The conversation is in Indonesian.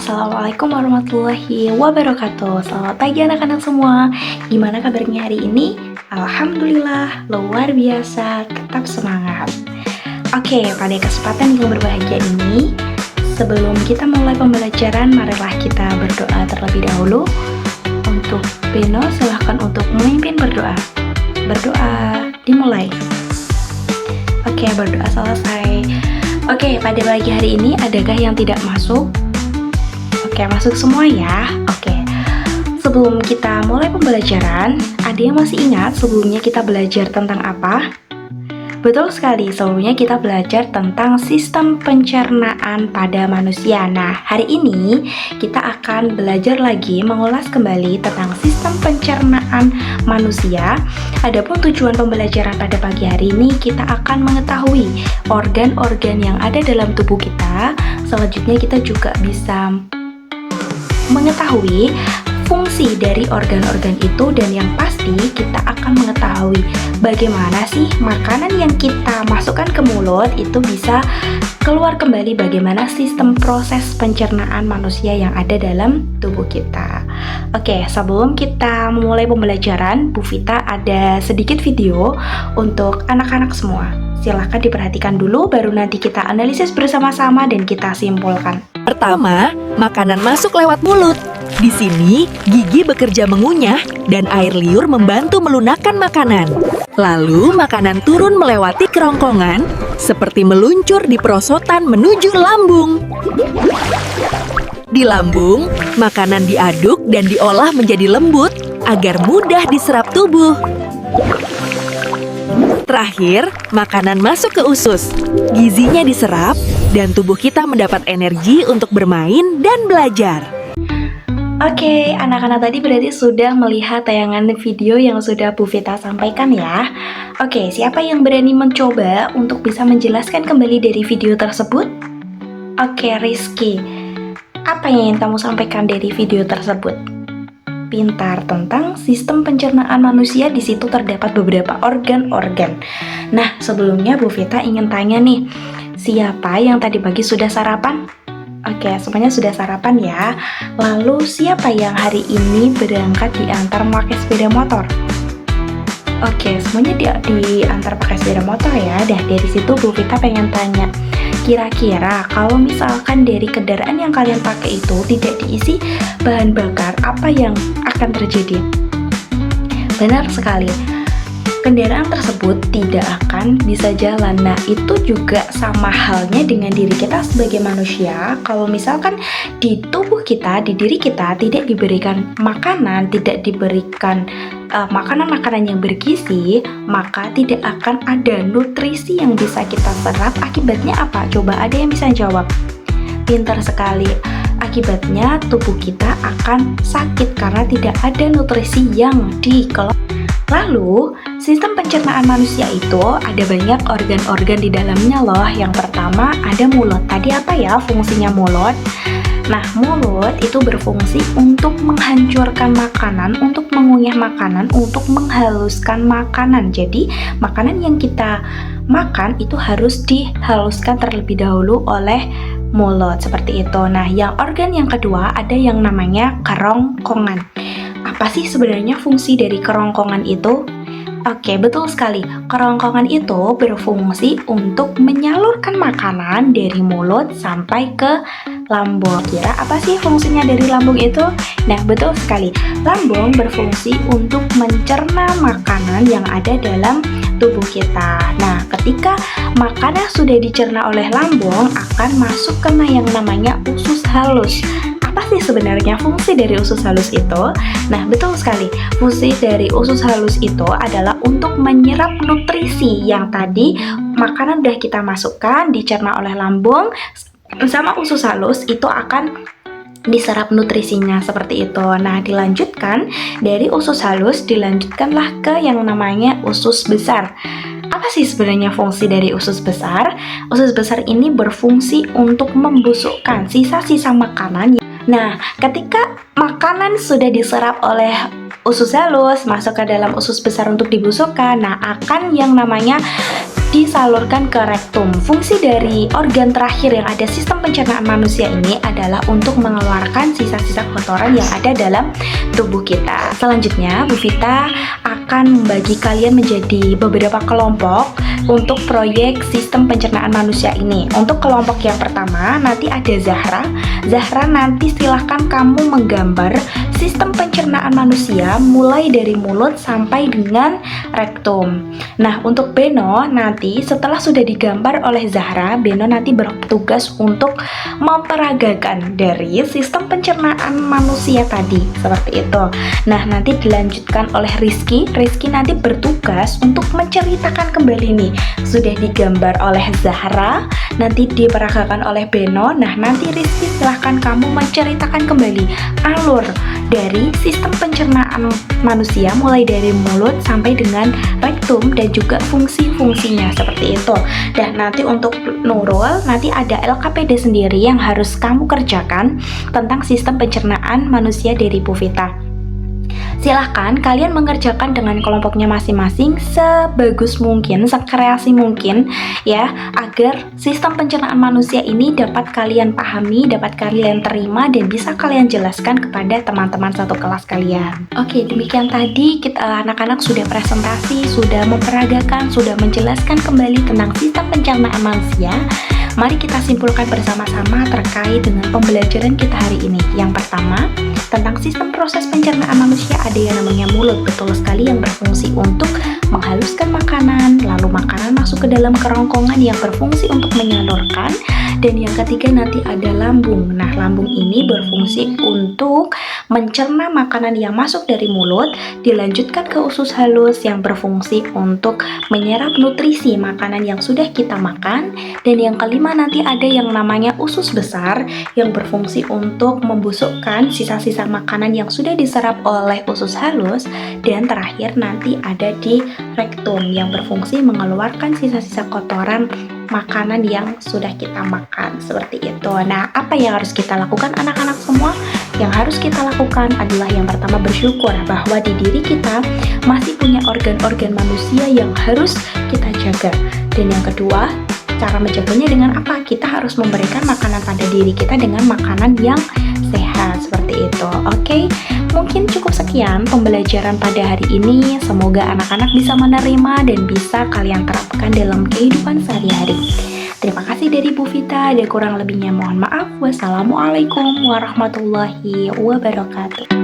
Assalamualaikum warahmatullahi wabarakatuh. Selamat pagi anak-anak semua. Gimana kabarnya hari ini? Alhamdulillah, luar biasa, tetap semangat. Oke, pada kesempatan yang berbahagia ini, sebelum kita mulai pembelajaran, marilah kita berdoa terlebih dahulu. Untuk Beno, silahkan untuk memimpin berdoa. Berdoa dimulai. Oke, berdoa selesai. Oke, pada pagi hari ini adakah yang tidak masuk? Oke, masuk semua ya. Oke. Sebelum kita mulai pembelajaran, ada yang masih ingat sebelumnya kita belajar tentang apa? Betul sekali, sebelumnya kita belajar tentang sistem pencernaan pada manusia. Nah, hari ini kita akan belajar lagi mengulas kembali tentang sistem pencernaan manusia. Adapun tujuan pembelajaran pada pagi hari ini, kita akan mengetahui organ-organ yang ada dalam tubuh kita. Selanjutnya kita juga bisa mengetahui fungsi dari organ-organ itu, dan yang pasti kita akan mengetahui bagaimana sih makanan yang kita masukkan ke mulut itu bisa keluar kembali, bagaimana sistem proses pencernaan manusia yang ada dalam tubuh kita. Oke, sebelum kita memulai pembelajaran, Bu Vita ada sedikit video untuk anak-anak semua. Silahkan diperhatikan dulu, baru nanti kita analisis bersama-sama dan kita simpulkan. Pertama, makanan masuk lewat mulut. Di sini, gigi bekerja mengunyah dan air liur membantu melunakkan makanan. Lalu, makanan turun melewati kerongkongan, seperti meluncur di perosotan menuju lambung. Di lambung, makanan diaduk dan diolah menjadi lembut agar mudah diserap tubuh. Terakhir, makanan masuk ke usus. Gizinya diserap dan tubuh kita mendapat energi untuk bermain dan belajar. Oke, anak-anak tadi berarti sudah melihat tayangan video yang sudah Bu Vita sampaikan ya. Oke, siapa yang berani mencoba untuk bisa menjelaskan kembali dari video tersebut? Oke, Rizky. Apa yang ingin kamu sampaikan dari video tersebut? Pintar, tentang sistem pencernaan manusia. Di situ terdapat beberapa organ-organ. Nah, sebelumnya Bu Vita ingin tanya nih, siapa yang tadi pagi sudah sarapan? Oke, semuanya sudah sarapan ya. Lalu siapa yang hari ini berangkat diantar memakai sepeda motor? Oke, semuanya diantar pakai sepeda motor ya. Dari situ Bu Vita pengen tanya, kira-kira kalau misalkan dari kendaraan yang kalian pakai itu tidak diisi bahan bakar, apa yang akan terjadi? Benar sekali, kendaraan tersebut tidak akan bisa jalan. Nah, itu juga sama halnya dengan diri kita sebagai manusia. Kalau misalkan di tubuh kita, di diri kita tidak diberikan makanan, tidak diberikan makanan-makanan yang bergizi, maka tidak akan ada nutrisi yang bisa kita serap. Akibatnya apa? Coba ada yang bisa jawab? Pintar sekali. Akibatnya tubuh kita akan sakit karena tidak ada nutrisi yang dikelola. Lalu, sistem pencernaan manusia itu ada banyak organ-organ di dalamnya loh. Yang pertama ada mulut. Tadi apa ya fungsinya mulut? Nah, mulut itu berfungsi untuk menghancurkan makanan, untuk mengunyah makanan, untuk menghaluskan makanan. Jadi, makanan yang kita makan itu harus dihaluskan terlebih dahulu oleh mulut, seperti itu. Nah, yang organ yang kedua ada yang namanya kerongkongan. Apa sih sebenarnya fungsi dari kerongkongan itu? Oke, betul sekali. Kerongkongan itu berfungsi untuk menyalurkan makanan dari mulut sampai ke lambung. Kira apa sih fungsinya dari lambung itu? Nah, betul sekali. Lambung berfungsi untuk mencerna makanan yang ada dalam tubuh kita. Nah, ketika makanan sudah dicerna oleh lambung, akan masuk ke yang namanya usus halus. Apa sih sebenarnya fungsi dari usus halus itu? Nah, betul sekali. Fungsi dari usus halus itu adalah untuk menyerap nutrisi yang tadi makanan udah kita masukkan, dicerna oleh lambung, sama usus halus itu akan diserap nutrisinya, seperti itu. Nah, dilanjutkan dari usus halus, dilanjutkanlah ke yang namanya usus besar. Apa sih sebenarnya fungsi dari usus besar? Usus besar ini berfungsi untuk membusukkan sisa-sisa makanan. Nah, ketika makanan sudah diserap oleh usus halus, masuk ke dalam usus besar untuk dibusukkan, nah akan yang namanya disalurkan ke rektum. Fungsi dari organ terakhir yang ada sistem pencernaan manusia ini adalah untuk mengeluarkan sisa-sisa kotoran yang ada dalam tubuh kita. Selanjutnya, Bu Vita akan membagi kalian menjadi beberapa kelompok untuk proyek sistem pencernaan manusia ini. Untuk kelompok yang pertama, nanti ada Zahra. Zahra, nanti silahkan kamu menggambar sistem pencernaan manusia mulai dari mulut sampai dengan rektum. Nah, untuk Beno nanti setelah sudah digambar oleh Zahra, Beno nanti bertugas untuk memperagakan dari sistem pencernaan manusia tadi, seperti itu. Nah, nanti dilanjutkan oleh Rizky. Rizky nanti bertugas untuk menceritakan kembali nih, sudah digambar oleh Zahra, nanti diperagakan oleh Beno. Nah, nanti Rizky silahkan kamu menceritakan kembali alur dari sistem pencernaan manusia mulai dari mulut sampai dengan rektum dan juga fungsi-fungsinya seperti itu. Dan nanti untuk Nurul, nanti ada LKPD sendiri yang harus kamu kerjakan tentang sistem pencernaan manusia dari Bu Vita. Silahkan kalian mengerjakan dengan kelompoknya masing-masing sebagus mungkin, sekreasi mungkin ya, agar sistem pencernaan manusia ini dapat kalian pahami, dapat kalian terima, dan bisa kalian jelaskan kepada teman-teman satu kelas kalian. Oke, demikian tadi kita anak-anak sudah presentasi, sudah memperagakan, sudah menjelaskan kembali tentang sistem pencernaan manusia. Mari kita simpulkan bersama-sama terkait dengan pembelajaran kita hari ini. Yang pertama, tentang sistem proses pencernaan manusia ada yang namanya mulut, betul sekali, yang berfungsi untuk menghaluskan makanan, lalu makanan masuk ke dalam kerongkongan yang berfungsi untuk menyalurkan. Dan yang ketiga nanti ada lambung. Nah, lambung ini berfungsi untuk mencerna makanan yang masuk dari mulut, dilanjutkan ke usus halus yang berfungsi untuk menyerap nutrisi makanan yang sudah kita makan. Dan yang kelima nanti ada yang namanya usus besar yang berfungsi untuk membusukkan sisa-sisa makanan yang sudah diserap oleh usus halus. Dan terakhir nanti ada di rektum yang berfungsi mengeluarkan sisa-sisa kotoran makanan yang sudah kita makan, seperti itu. Nah, apa yang harus kita lakukan anak-anak semua? Yang harus kita lakukan adalah yang pertama bersyukur bahwa di diri kita masih punya organ-organ manusia yang harus kita jaga. Dan yang kedua, cara menjaganya dengan apa? Kita harus memberikan makanan pada diri kita dengan makanan yang sehat, seperti itu. Oke, mungkin cukup sekian pembelajaran pada hari ini. Semoga anak-anak bisa menerima dan bisa kalian terapkan dalam kehidupan sehari-hari. Terima kasih dari Bu Vita, dan kurang lebihnya mohon maaf. Wassalamualaikum warahmatullahi wabarakatuh.